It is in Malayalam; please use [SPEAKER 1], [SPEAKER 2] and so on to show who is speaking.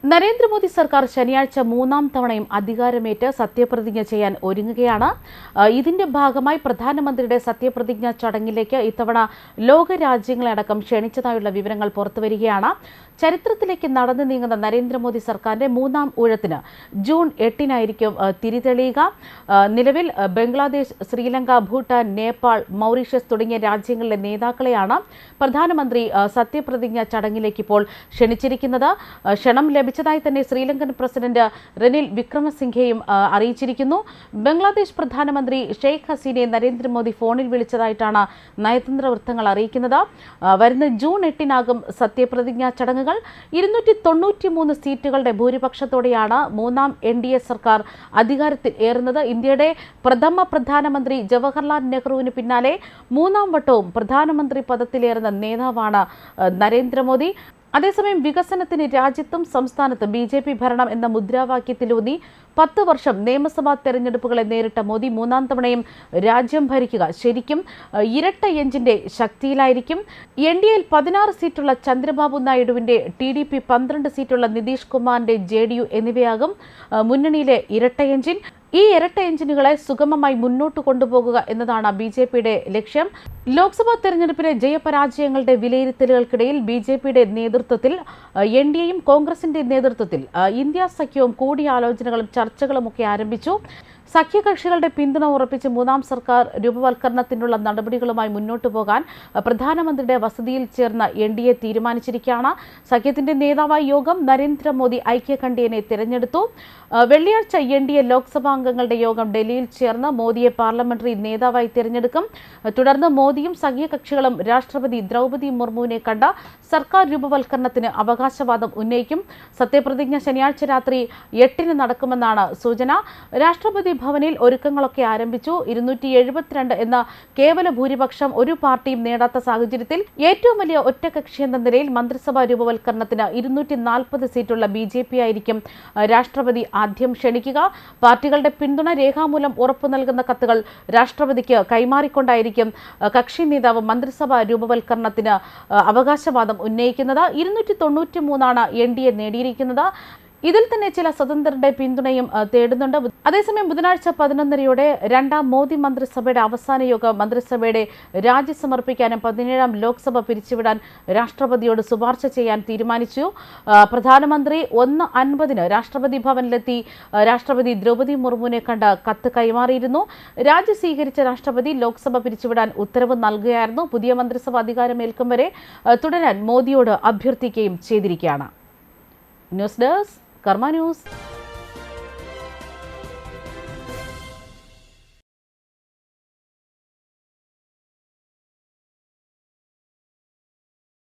[SPEAKER 1] നരേന്ദ്രമോദി സർക്കാർ ശനിയാഴ്ച മൂന്നാം തവണയും അധികാരമേറ്റ് സത്യപ്രതിജ്ഞ ചെയ്യാൻ ഒരുങ്ങുകയാണ്. ഇതിന്റെ ഭാഗമായി പ്രധാനമന്ത്രിയുടെ സത്യപ്രതിജ്ഞാ ചടങ്ങിലേക്ക് ഇത്തവണ ലോകരാജ്യങ്ങളടക്കം ക്ഷണിച്ചതായുള്ള വിവരങ്ങൾ പുറത്തുവരികയാണ്. ചരിത്രത്തിലേക്ക് നടന്നു നീങ്ങുന്ന നരേന്ദ്രമോദി സർക്കാരിന്റെ മൂന്നാം ഊഴത്തിന് ജൂൺ 8-നായിരിക്കും തിരിതെളിയുക. നിലവിൽ ബംഗ്ലാദേശ്, ശ്രീലങ്ക, ഭൂട്ടാൻ, നേപ്പാൾ, മൗറീഷ്യസ് തുടങ്ങിയ രാജ്യങ്ങളിലെ നേതാക്കളെയാണ് പ്രധാനമന്ത്രി സത്യപ്രതിജ്ഞാ ചടങ്ങിലേക്ക് ഇപ്പോൾ ക്ഷണിച്ചിരിക്കുന്നത്. ക്ഷണം ലഭിച്ചതായി തന്നെ ശ്രീലങ്കൻ പ്രസിഡന്റ് റനിൽ വിക്രമസിംഘെയും അറിയിച്ചിരിക്കുന്നു. ബംഗ്ലാദേശ് പ്രധാനമന്ത്രി ഷെയ്ഖ് ഹസീനയെ നരേന്ദ്രമോദി ഫോണിൽ വിളിച്ചതായിട്ടാണ് നയതന്ത്ര വൃത്തങ്ങൾ അറിയിക്കുന്നത്. വരുന്ന ജൂൺ 8-നാകും സത്യപ്രതിജ്ഞാ ചടങ്ങുകൾ. 293 സീറ്റുകളുടെ ഭൂരിപക്ഷത്തോടെയാണ് മൂന്നാം NDA സർക്കാർ അധികാരത്തിൽ ഏറുന്നത്. ഇന്ത്യയുടെ പ്രഥമ പ്രധാനമന്ത്രി ജവഹർലാൽ നെഹ്റുവിന് പിന്നാലെ മൂന്നാം വട്ടവും പ്രധാനമന്ത്രി പദത്തിലേറുന്ന നേതാവാണ് നരേന്ദ്രമോദി. അതേസമയം വികസനത്തിന് രാജ്യത്തും സംസ്ഥാനത്തും BJP ഭരണം എന്ന മുദ്രാവാക്യത്തിലൂന്നി 10 വർഷം നിയമസഭാ തെരഞ്ഞെടുപ്പുകളെ നേരിട്ട മോദി മൂന്നാം തവണയും രാജ്യം ഭരിക്കുക ശരിക്കും ഇരട്ട എഞ്ചിന്റെ ശക്തിയിലായിരിക്കും. NDAയിൽ 16 സീറ്റുള്ള ചന്ദ്രബാബു നായിഡുവിന്റെ TDP 12 സീറ്റുള്ള നിതീഷ് കുമാറിന്റെ JDU എന്നിവയാകും മുന്നണിയിലെ ഇരട്ട എഞ്ചിൻ. ഈ ഇരട്ട എഞ്ചിനുകളെ സുഗമമായി മുന്നോട്ട് കൊണ്ടുപോകുക എന്നതാണ് BJPയുടെ ലക്ഷ്യം. ലോക്സഭാ തെരഞ്ഞെടുപ്പിലെ ജയപരാജയങ്ങളുടെ വിലയിരുത്തലുകൾക്കിടയിൽ BJPയുടെ നേതൃത്വത്തിൽ NDAയും കോൺഗ്രസിന്റെ നേതൃത്വത്തിൽ ഇന്ത്യ സഖ്യവും കൂടിയാലോചനകളും ചർച്ചകളുമൊക്കെ ആരംഭിച്ചു. സഖ്യകക്ഷികളുടെ പിന്തുണ ഉറപ്പിച്ച് മൂന്നാം സർക്കാർ രൂപവൽക്കരണത്തിനുള്ള നടപടികളുമായി മുന്നോട്ടു പോകാൻ പ്രധാനമന്ത്രിയുടെ വസതിയിൽ ചേർന്ന NDA തീരുമാനിച്ചിരിക്കുകയാണ്. സഖ്യത്തിന്റെ നേതാവായി യോഗം നരേന്ദ്രമോദി ഐക്യകണ്ഠ്യേനെ തിരഞ്ഞെടുത്തു. വെള്ളിയാഴ്ച NDA ലോക്സഭാംഗങ്ങളുടെ യോഗം ഡൽഹിയിൽ ചേർന്ന് മോദിയെ പാർലമെന്ററി നേതാവായി തിരഞ്ഞെടുക്കും. തുടർന്ന് മോദിയും സഖ്യകക്ഷികളും രാഷ്ട്രപതി ദ്രൗപദി മുർമുവിനെ കണ്ട സർക്കാർ രൂപവൽക്കരണത്തിന് അവകാശവാദം ഉന്നയിക്കും. സത്യപ്രതിജ്ഞ ശനിയാഴ്ച രാത്രി 8-ന് നടക്കുമെന്നാണ് സൂചന. രാഷ്ട്രപതി ഭവനിൽ ഒരുക്കങ്ങളൊക്കെ ആരംഭിച്ചു. 272 എന്ന കേവല ഭൂരിപക്ഷം ഒരു പാർട്ടിയും നേടാത്ത സാഹചര്യത്തിൽ ഏറ്റവും വലിയ ഒറ്റകക്ഷി എന്ന നിലയിൽ മന്ത്രിസഭാ രൂപവൽക്കരണത്തിന് 240 സീറ്റുള്ള BJP ആയിരിക്കും രാഷ്ട്രപതി ആദ്യം ക്ഷണിക്കുക. പാർട്ടികളുടെ പിന്തുണ രേഖാമൂലം ഉറപ്പു നൽകുന്ന കത്തുകൾ രാഷ്ട്രപതിക്ക് കൈമാറിക്കൊണ്ടായിരിക്കും കക്ഷി നേതാവ് മന്ത്രിസഭാ രൂപവൽക്കരണത്തിന് അവകാശവാദം ഉന്നയിക്കുന്നത്. 293 NDA നേടിയിരിക്കുന്നത്. ഇതിൽ തന്നെ ചില സ്വതന്ത്രരുടെ പിന്തുണയും തേടുന്നുണ്ട്. അതേസമയം ബുധനാഴ്ച 11:30-യോടെ രണ്ടാം മോദി മന്ത്രിസഭയുടെ അവസാന യോഗം മന്ത്രിസഭയുടെ രാജി സമർപ്പിക്കാനും 17-ാം ലോക്സഭ പിരിച്ചുവിടാൻ രാഷ്ട്രപതിയോട് ശുപാർശ ചെയ്യാൻ തീരുമാനിച്ചു. പ്രധാനമന്ത്രി 1:50-ന് രാഷ്ട്രപതി ഭവനിലെത്തി രാഷ്ട്രപതി ദ്രൗപദി മുർമുവിനെ കണ്ട് കത്ത് കൈമാറിയിരുന്നു. രാജി സ്വീകരിച്ച രാഷ്ട്രപതി ലോക്സഭ പിരിച്ചുവിടാൻ ഉത്തരവ് നൽകുകയായിരുന്നു. പുതിയ മന്ത്രിസഭ അധികാരമേൽക്കും വരെ തുടരാൻ മോദിയോട് അഭ്യർത്ഥിക്കുകയും ചെയ്തിരിക്കുകയാണ്. ന്യൂസ് ഡെസ്ക് കർമ്മ ന്യൂസ്.